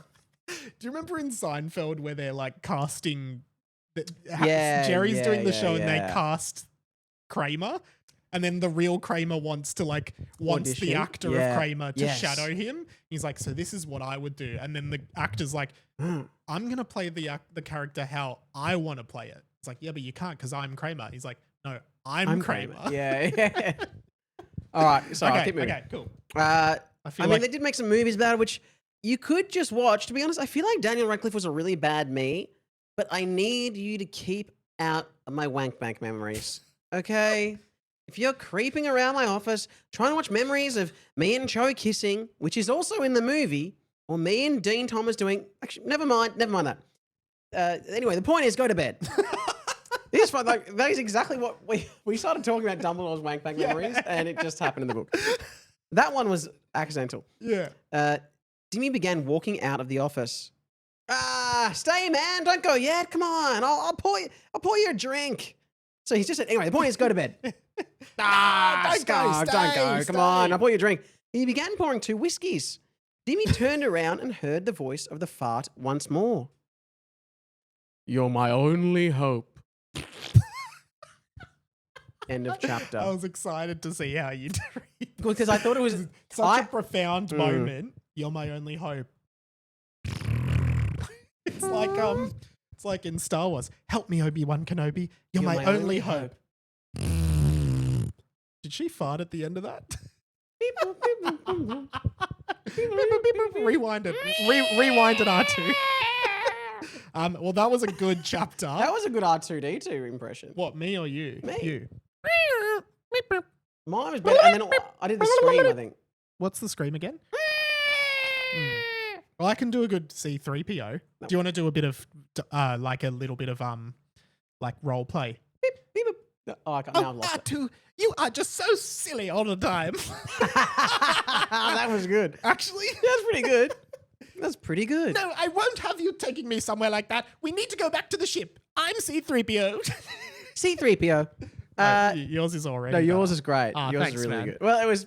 Do you remember in Seinfeld where they're like casting? Jerry's doing the show and they cast Kramer, and then the real Kramer wants the actor of Kramer to shadow him. He's like, so this is what I would do, and then the actor's like, I'm gonna play the character how I want to play it. It's like, yeah, but you can't because I'm Kramer. He's like, no, I'm Kramer. Yeah. All right, sorry, I'll keep moving. Okay, cool. I mean, they did make some movies about it, which you could just watch. To be honest, I feel like Daniel Radcliffe was a really bad me, but I need you to keep out of my wank bank memories, okay? If you're creeping around my office trying to watch memories of me and Cho kissing, which is also in the movie, or me and Dean Thomas doing... Actually, never mind that. Anyway, the point is, go to bed. This is fun. Like, that is exactly what we started talking about Dumbledore's wank bank memories, and it just happened in the book. That one was accidental. Yeah. Dimmy began walking out of the office. Stay, man. Don't go yet. Come on. I'll pour you a drink. So he's just said, anyway, the point is, go to bed. Don't go. Come on. I'll pour you a drink. He began pouring 2 whiskeys. Dimmy turned around and heard the voice of the fart once more. You're my only hope. End of chapter. I was excited to see how you'd read. Because I thought it was such a profound moment. You're my only hope. It's like in Star Wars. Help me, Obi-Wan Kenobi. You're my only hope. Did she fart at the end of that? Rewind it. Rewind it, R2. Well, that was a good chapter. That was a good R2D2 impression. What, me or you? Me. You. Mine was better, and then I did the scream, I think. What's the scream again? Well, I can do a good C-3PO. No. Do you want to do a bit of, like a little bit of, like role play? Beep, beep, beep. Oh, I can't. Now I've lost it. You are just so silly all the time. That was good. Actually, that's pretty good. That's pretty good. No, I won't have you taking me somewhere like that. We need to go back to the ship. I'm C-3PO. C-3PO. Yours is already. No, yours is great. Oh, yours thanks, is really man. good. Well, it was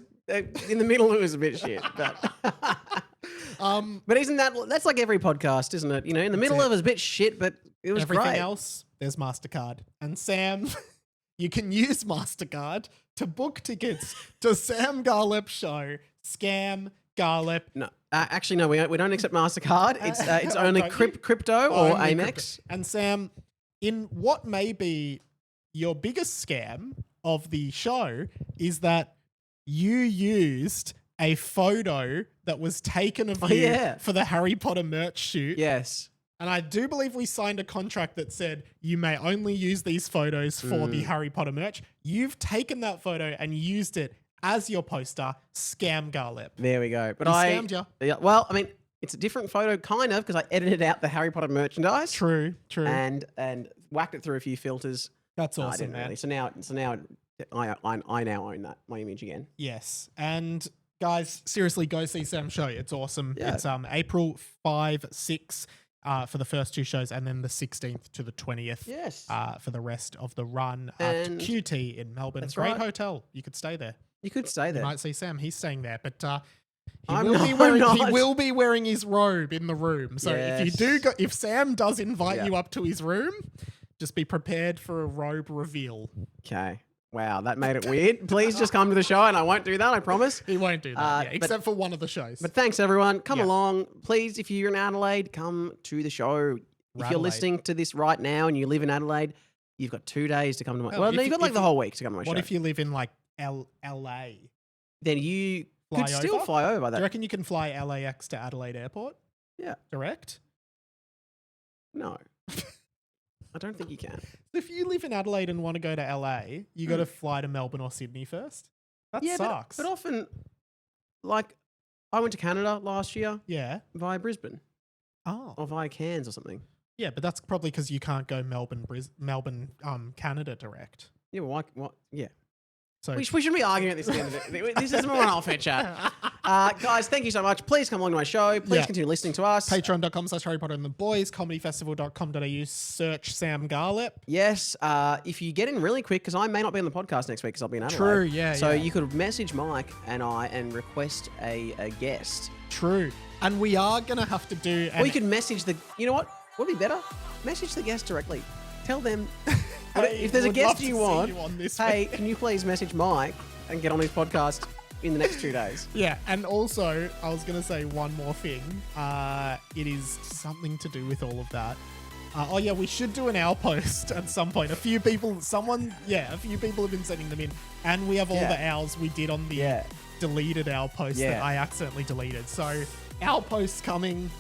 in the middle. It was a bit shit, but but isn't that's like every podcast, isn't it? You know, in the middle of it was a bit shit, but it was everything great. Else, there's MasterCard, and Sam, you can use MasterCard to book tickets to Sam Garlep's show. Scam Garlep. No, actually, no, we don't accept MasterCard. It's only crypto or Amex. Crypto. And Sam, in what may be your biggest scam of the show is that you used a photo that was taken of you for the Harry Potter merch shoot. Yes. And I do believe we signed a contract that said you may only use these photos for the Harry Potter merch. You've taken that photo and used it as your poster. Scam Garlep. There we go. But I scammed you. Yeah, well, I mean, it's a different photo, kind of, because I edited out the Harry Potter merchandise. True. And whacked it through a few filters. That's awesome, man. Really. So now I now own that, my image again. Yes. And guys, seriously, go see Sam's show. It's awesome. Yeah. It's April 5, 6 for the first 2 shows, and then the 16th to the 20th for the rest of the run to QT in Melbourne. That's Great right. hotel. You could stay there. You could stay there. You might see Sam. He's staying there, but he I'm will be wearing his robe in the room. So if Sam does invite you up to his room, just be prepared for a robe reveal. Okay. Wow, that made it weird. Please just come to the show, and I won't do that, I promise. He won't do that, except for one of the shows. But thanks, everyone. Come along. Please, if you're in Adelaide, come to the show. If you're listening to this right now and you live in Adelaide, you've got 2 days to come to my... Well, no, you've got like the whole week to come to my show. What if you live in like LA? Then you could still fly over by that. Do you reckon you can fly LAX to Adelaide Airport? Yeah. Direct? No. I don't think you can. If you live in Adelaide and want to go to LA, you got to fly to Melbourne or Sydney first. That sucks. But often, like, I went to Canada last year. Yeah. Via Brisbane. Oh. Or via Cairns or something. Yeah, but that's probably because you can't go Melbourne, Canada direct. Yeah, well, what? Yeah. So we shouldn't be arguing at this end of it. This is more an off-air chat. Guys, thank you so much. Please come along to my show. Please continue listening to us. Patreon.com/Harry Potter and the Boys, comedyfestival.com.au, search Sam Garlip. Yes, if you get in really quick, because I may not be on the podcast next week because I'll be in Adelaide. True, yeah. So you could message Mike and request a guest. True. And we are going to have to do... Or you could message the... You know what? Would be better? Message the guest directly. Tell them... if there's a guest you want, hey, can you please message Mike and get on his podcast in the next 2 days? Yeah, and also, I was going to say one more thing. It is something to do with all of that. We should do an hour post at some point. A few people have been sending them in. And we have all the hours we did on the deleted hour post that I accidentally deleted. So, our post's coming.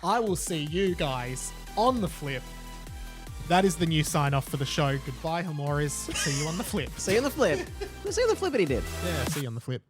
I will see you guys on the flip. That is the new sign off for the show. Goodbye, Hamoris. See you on the flip. See you on the flip. See you on the flippity dip. Yeah, see you on the flip.